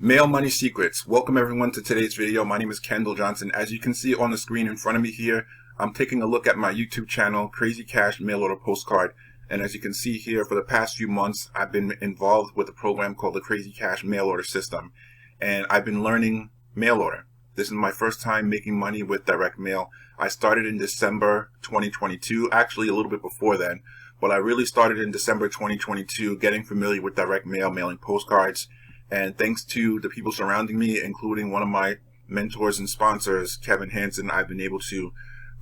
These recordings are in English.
Mail Money Secrets. Welcome everyone to today's video. My name is Kendall Johnson. As you can see on the screen in front of me here, I'm taking a look at my YouTube channel, Crazy Cash Mail Order Postcard. And as you can see here, for the past few months, I've been involved with a program called the Crazy Cash Mail Order System. And I've been learning mail order. This is my first time making money with direct mail. I started in December 2022, actually a little bit before then. But I really started in December 2022, getting familiar with direct mail, mailing postcards. And thanks to the people surrounding me, including one of my mentors and sponsors, Kevin Hansen, I've been able to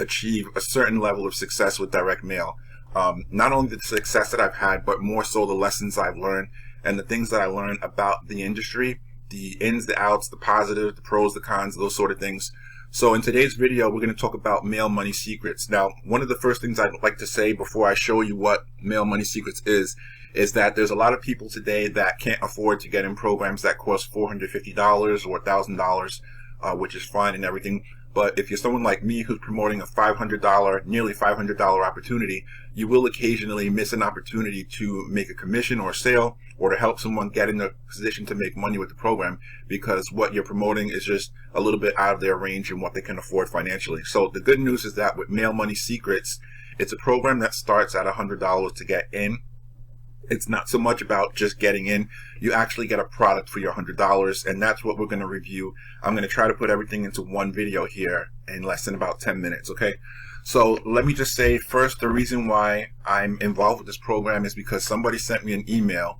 achieve a certain level of success with direct mail. Not only the success that I've had, but more so the lessons I've learned and the things that I learned about the industry, the ins, the outs, the positives, the pros, the cons, those sort of things. So in today's video, we're going to talk about mail money secrets. Now, one of the first things I'd like to say before I show you what mail money secrets is that there's a lot of people today that can't afford to get in programs that cost $450 or $1,000, which is fine and everything. But if you're someone like me who's promoting a $500, nearly $500 opportunity, you will occasionally miss an opportunity to make a commission or a sale or to help someone get in a position to make money with the program, because what you're promoting is just a little bit out of their range and what they can afford financially. So the good news is that with Mail Money Secrets, it's a program that starts at $100 to get in. It's not so much about just getting in. You actually get a product for your $100, and that's what we're going to review. I'm going to try to put everything into one video here in less than about 10 minutes, okay? So let me just say first, the reason why I'm involved with this program is because somebody sent me an email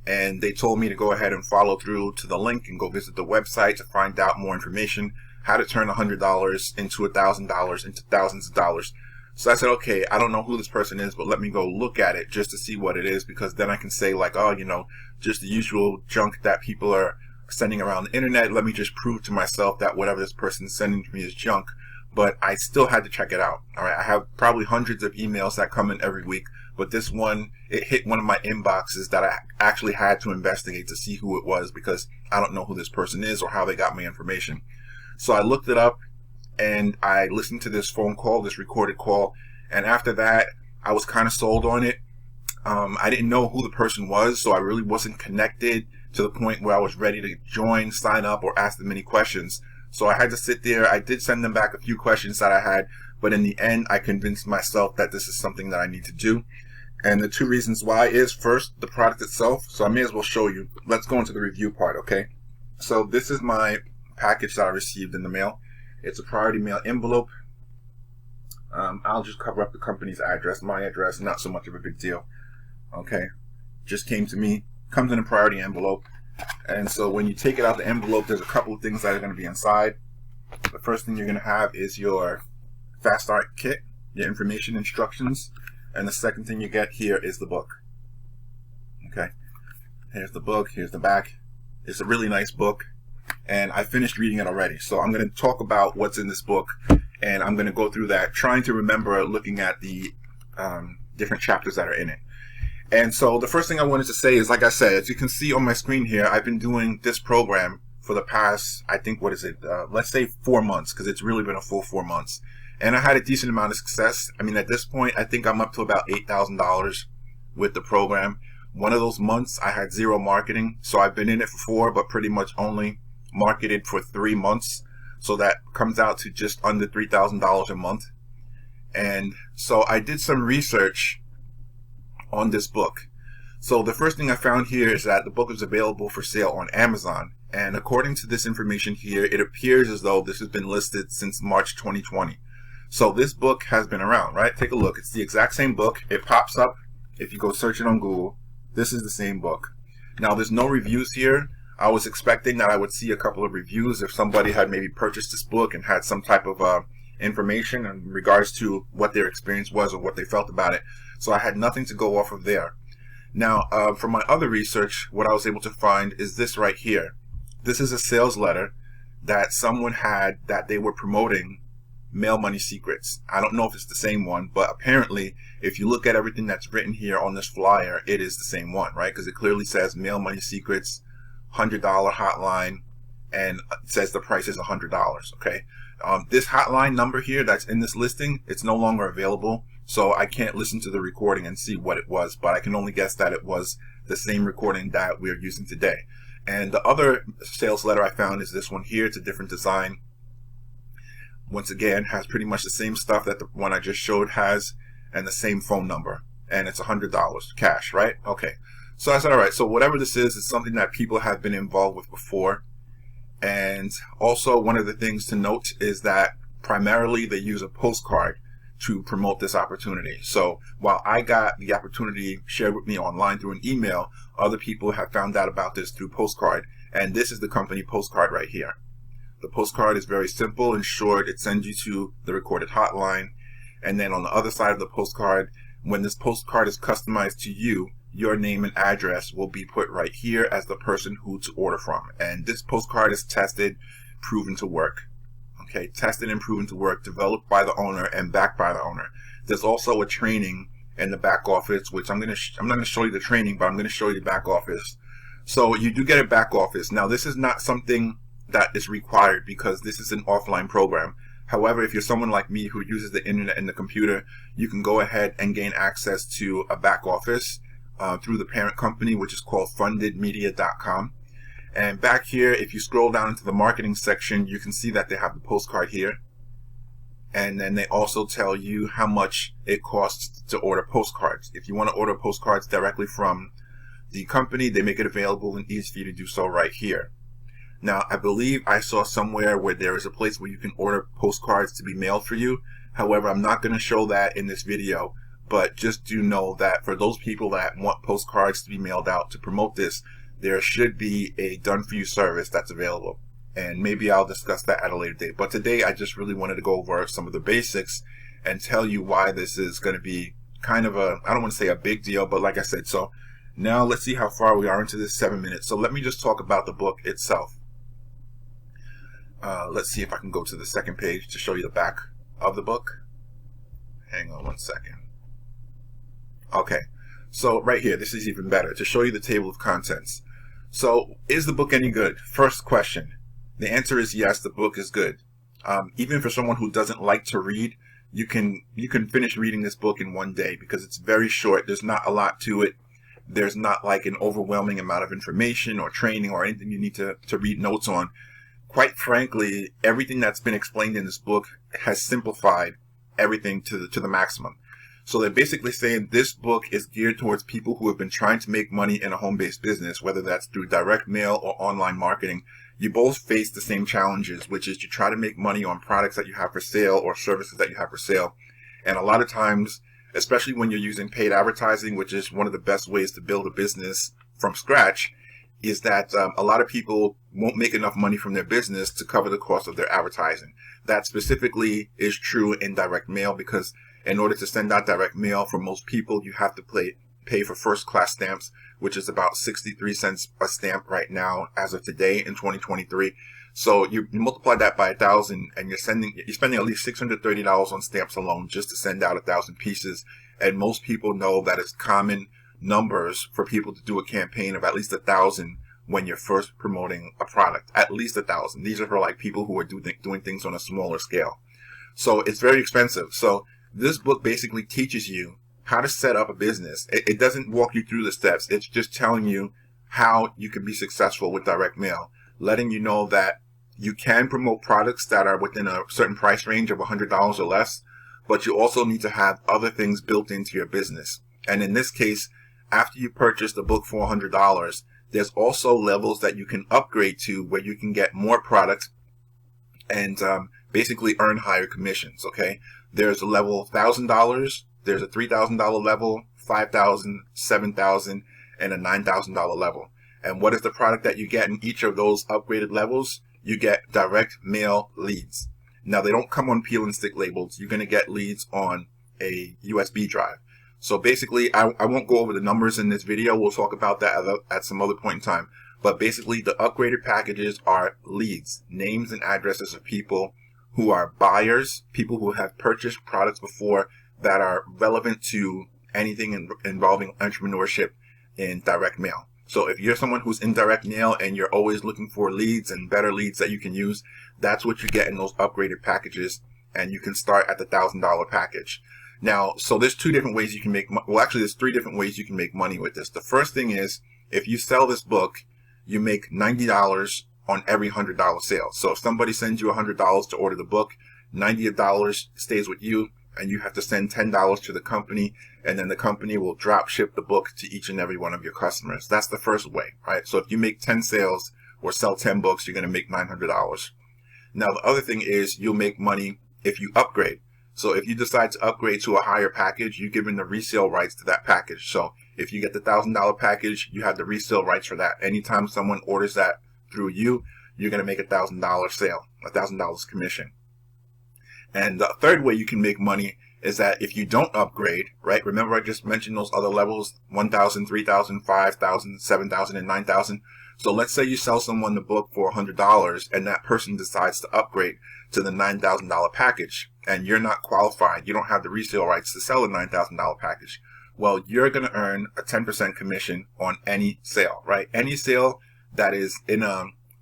and they told me to go ahead and follow through to the link and go visit the website to find out more information, how to turn $100 into $1,000 into thousands of dollars. So I said, okay, I don't know who this person is, but let me go look at it just to see what it is, because then I can say like, oh, you know, just the usual junk that people are sending around the internet. Let me just prove to myself that whatever this person is sending to me is junk. But I still had to check it out. All right, I have probably hundreds of emails that come in every week, but this one, it hit one of my inboxes that I actually had to investigate to see who it was, because I don't know who this person is or how they got my information. So I looked it up and I listened to this phone call, this recorded call, and after that, I was kind of sold on it. I didn't know who the person was, so I really wasn't connected to the point where I was ready to join, sign up, or ask them any questions. So I had to sit there. I did send them back a few questions that I had, but in the end, I convinced myself that this is something that I need to do. And the two reasons why is, first, the product itself. So I may as well show you. Let's go into the review part, okay? So this is my package that I received in the mail. It's a priority mail envelope. I'll just cover up the company's address. My address, not so much of a big deal. Okay, just came to me, comes in a priority envelope. And so when you take it out the envelope, there's a couple of things that are going to be inside. The first thing you're going to have is your Fast Start kit, your information instructions. And the second thing you get here is the book. Okay, here's the book, here's the back. It's a really nice book, and I finished reading it already. So I'm going to talk about what's in this book, and I'm going to go through that, trying to remember looking at the different chapters that are in it. And so the first thing I wanted to say is, like I said, as you can see on my screen here, I've been doing this program for the past, I think, what is it? Let's say 4 months, because it's really been a full 4 months. And I had a decent amount of success. I mean, at this point, I think I'm up to about $8,000 with the program. One of those months, I had zero marketing. So I've been in it for 4, but pretty much only marketed for 3 months. So that comes out to just under $3,000 a month. And so I did some research on this book. So the first thing I found here is that the book is available for sale on Amazon. And according to this information here, it appears as though this has been listed since March 2020. So this book has been around, right? Take a look. It's the exact same book. It pops up if you go search it on Google. This is the same book. Now, there's no reviews here. I was expecting that I would see a couple of reviews if somebody had maybe purchased this book and had some type of information in regards to what their experience was or what they felt about it. So I had nothing to go off of there. Now, for my other research, what I was able to find is this right here. This is a sales letter that someone had that they were promoting Mail Money Secrets. I don't know if it's the same one, but apparently, if you look at everything that's written here on this flyer, it is the same one, right? Because it clearly says Mail Money Secrets, $100 hotline, and it says the price is $100, okay? This hotline number here that's in this listing, it's no longer available. So I can't listen to the recording and see what it was, but I can only guess that it was the same recording that we're using today. And the other sales letter I found is this one here. It's a different design. Once again, has pretty much the same stuff that the one I just showed has, and the same phone number. And it's $100 cash, right? Okay. So I said, all right, so whatever this is something that people have been involved with before. And also one of the things to note is that primarily they use a postcard to promote this opportunity. So while I got the opportunity shared with me online through an email, other people have found out about this through Postcard. And this is the company Postcard right here. The Postcard is very simple and short. It sends you to the recorded hotline. And then on the other side of the postcard, when this postcard is customized to you, your name and address will be put right here as the person who to order from. And this postcard is tested, proven to work. Okay, tested and proven to work, developed by the owner and backed by the owner. There's also a training in the back office, which I'm not going to show you the training, but I'm going to show you the back office. So you do get a back office. Now, this is not something that is required because this is an offline program. However, if you're someone like me who uses the internet and the computer, you can go ahead and gain access to a back office through the parent company, which is called fundedmedia.com. And back here, if you scroll down into the marketing section, you can see that they have the postcard here. And then they also tell you how much it costs to order postcards. If you want to order postcards directly from the company, they make it available and easy for you to do so right here. Now, I believe I saw somewhere where there is a place where you can order postcards to be mailed for you. However, I'm not going to show that in this video, but just do know that for those people that want postcards to be mailed out to promote this, there should be a done-for-you service that's available. And maybe I'll discuss that at a later date. But today, I just really wanted to go over some of the basics and tell you why this is going to be kind of a, I don't want to say a big deal, but like I said, so now let's see how far we are into this 7 minutes. So let me just talk about the book itself. Let's see if I can go to the second page to show you the back of the book. Hang on one second. Okay, so right here, this is even better to show you the table of contents. So is the book any good? First question. The answer is yes, the book is good. Even for someone who doesn't like to read, you can finish reading this book in one day because it's very short. There's not a lot to it. There's not like an overwhelming amount of information or training or anything you need to read notes on. Quite frankly, everything that's been explained in this book has simplified everything to the maximum. So they're basically saying this book is geared towards people who have been trying to make money in a home-based business, whether that's through direct mail or online marketing. You both face the same challenges, which is you try to make money on products that you have for sale or services that you have for sale. And a lot of times, especially when you're using paid advertising, which is one of the best ways to build a business from scratch, is that a lot of people won't make enough money from their business to cover the cost of their advertising. That specifically is true in direct mail because in order to send out direct mail for most people, you have to pay for first-class stamps, which is about 63 cents a stamp right now as of today in 2023. So you multiply that by 1,000 and you're spending at least $630 on stamps alone just to send out 1,000 pieces. And most people know that it's common numbers for people to do a campaign of at least 1,000 when you're first promoting a product. At least 1,000. These are for like people who are doing things on a smaller scale. So it's very expensive. So this book basically teaches you how to set up a business. It doesn't walk you through the steps. It's just telling you how you can be successful with direct mail, letting you know that you can promote products that are within a certain price range of $100 or less, but you also need to have other things built into your business. And in this case, after you purchase the book for $100, there's also levels that you can upgrade to where you can get more products and basically earn higher commissions, okay? There's a level of $1,000, there's a $3,000 level, $5,000, $7,000, and a $9,000 level. And what is the product that you get in each of those upgraded levels? You get direct mail leads. Now, they don't come on peel and stick labels. You're going to get leads on a USB drive. So basically, I won't go over the numbers in this video. We'll talk about that at some other point in time. But basically, the upgraded packages are leads, names and addresses of people who are buyers, people who have purchased products before that are relevant to anything involving entrepreneurship in direct mail. So if you're someone who's in direct mail and you're always looking for leads and better leads that you can use, that's what you get in those upgraded packages. And you can start at the $1,000 package. Now, so there's two different ways you can make well, actually there's three different ways you can make money with this. The first thing is, if you sell this book, you make $90 on every $100 sale. So if somebody sends you $100 to order the book, $90 stays with you, and you have to send $10 to the company, and then the company will drop ship the book to each and every one of your customers. That's the first way, right? So if you make 10 sales or sell 10 books, you're going to make $900. Now, the other thing is you'll make money if you upgrade. So if you decide to upgrade to a higher package, you're given the resale rights to that package. So if you get the $1,000 package, you have the resale rights for that. Anytime someone orders that through you, you're going to make $1,000 sale, $1,000 commission. And the third way you can make money is that if you don't upgrade, right? Remember I just mentioned those other levels, 1,000, 3,000, 5,000, 7,000, and 9,000. So let's say you sell someone the book for $100 and that person decides to upgrade to the $9,000 package, and you're not qualified. You don't have the resale rights to sell the $9,000 package. Well, you're going to earn a 10% commission on any sale, right? Any sale that is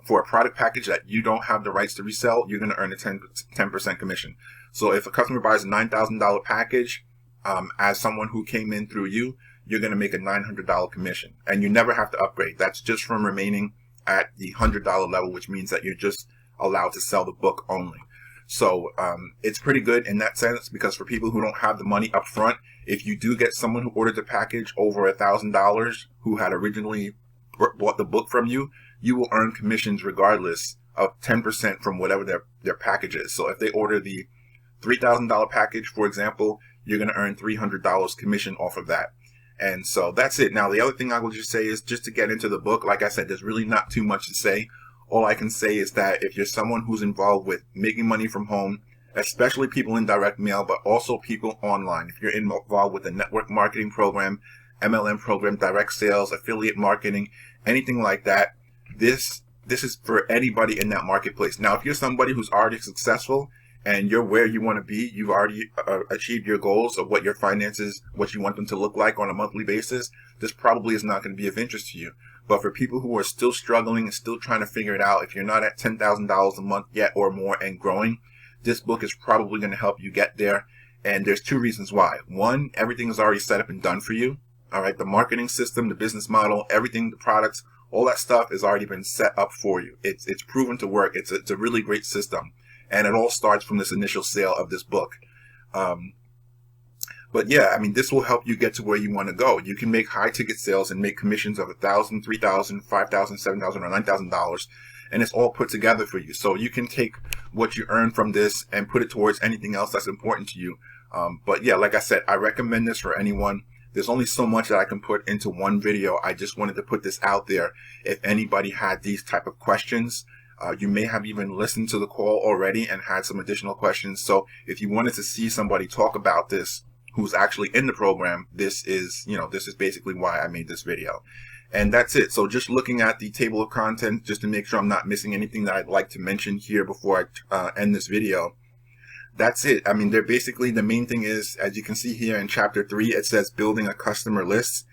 for a product package that you don't have the rights to resell, you're going to earn a 10% commission. So if a customer buys a $9,000 package, as someone who came in through you, you're going to make a $900 commission, and you never have to upgrade. That's just from remaining at the $100 level, which means that you're just allowed to sell the book only. So it's pretty good in that sense, because for people who don't have the money up front, if you do get someone who ordered the package over $1,000 who had originally bought the book from you, you will earn commissions regardless of 10% from whatever their package is. So if they order the $3,000 package, for example, you're going to earn $300 commission off of that. And so that's it. Now, the other thing I will just say is, just to get into the book, like I said, there's really not too much to say. All I can say is that if you're someone who's involved with making money from home, especially people in direct mail, but also people online, if you're involved with a network marketing program, MLM program, direct sales, affiliate marketing, anything like that, this is for anybody in that marketplace. Now, if you're somebody who's already successful and you're where you want to be, you've already achieved your goals of what your finances, what you want them to look like on a monthly basis, this probably is not going to be of interest to you. But for people who are still struggling and still trying to figure it out, if you're not at $10,000 a month yet or more and growing, this book is probably going to help you get there. And there's two reasons why. One, everything is already set up and done for you. All right, the marketing system, the business model, everything, the products, all that stuff has already been set up for you. It's proven to work. It's a really great system. And it all starts from this initial sale of this book. But yeah, I mean, this will help you get to where you want to go. You can make high ticket sales and make commissions of $1,000, $3,000, $5,000, $7,000, or $9,000, and it's all put together for you. So you can take what you earn from this and put it towards anything else that's important to you. But yeah, like I said, I recommend this for anyone. There's only so much that I can put into one video. I just wanted to put this out there. If anybody had these type of questions, you may have even listened to the call already and had some additional questions. So if you wanted to see somebody talk about this who's actually in the program, this is basically why I made this video. And that's it. So just looking at the table of contents, just to make sure I'm not missing anything that I'd like to mention here before I end this video. That's it. I mean, they're basically, the main thing is, as you can see here in chapter 3, it says building a customer list.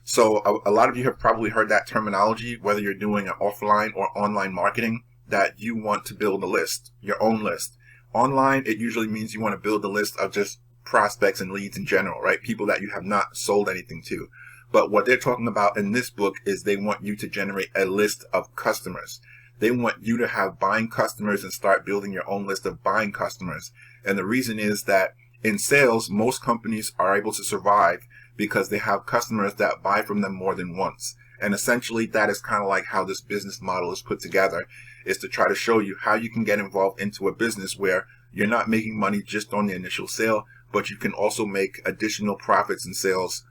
So a lot of you have probably heard that terminology, whether you're doing an offline or online marketing, that you want to build a list, your own list. Online, it usually means you want to build a list of just prospects and leads in general, right? People that you have not sold anything to. But what they're talking about in this book is they want you to generate a list of customers. They want you to have buying customers and start building your own list of buying customers. And the reason is that in sales, most companies are able to survive because they have customers that buy from them more than once. And essentially, that is kind of like how this business model is put together, is to try to show you how you can get involved into a business where you're not making money just on the initial sale, but you can also make additional profits and sales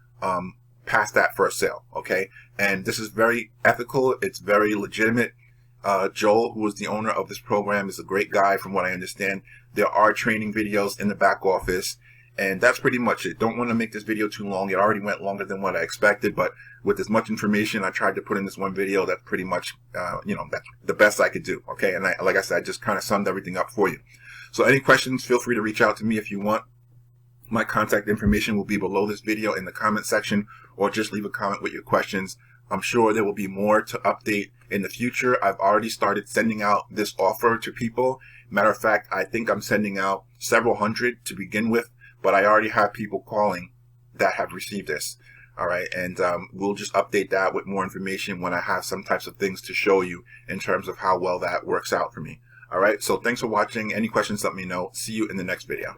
past that first sale, okay? And this is very ethical. It's very legitimate. Joel, who is the owner of this program, is a great guy from what I understand. There are training videos in the back office, and that's pretty much it. Don't want to make this video too long. It already went longer than what I expected, but with as much information I tried to put in this one video, that's pretty much, that's the best I could do, okay? And like I said, I just kind of summed everything up for you. So any questions, feel free to reach out to me if you want. My contact information will be below this video in the comment section, or just leave a comment with your questions. I'm sure there will be more to update in the future. I've already started sending out this offer to people. Matter of fact, I think I'm sending out several hundred to begin with, but I already have people calling that have received this. All right, and we'll just update that with more information when I have some types of things to show you in terms of how well that works out for me. All right, so thanks for watching. Any questions, let me know. See you in the next video.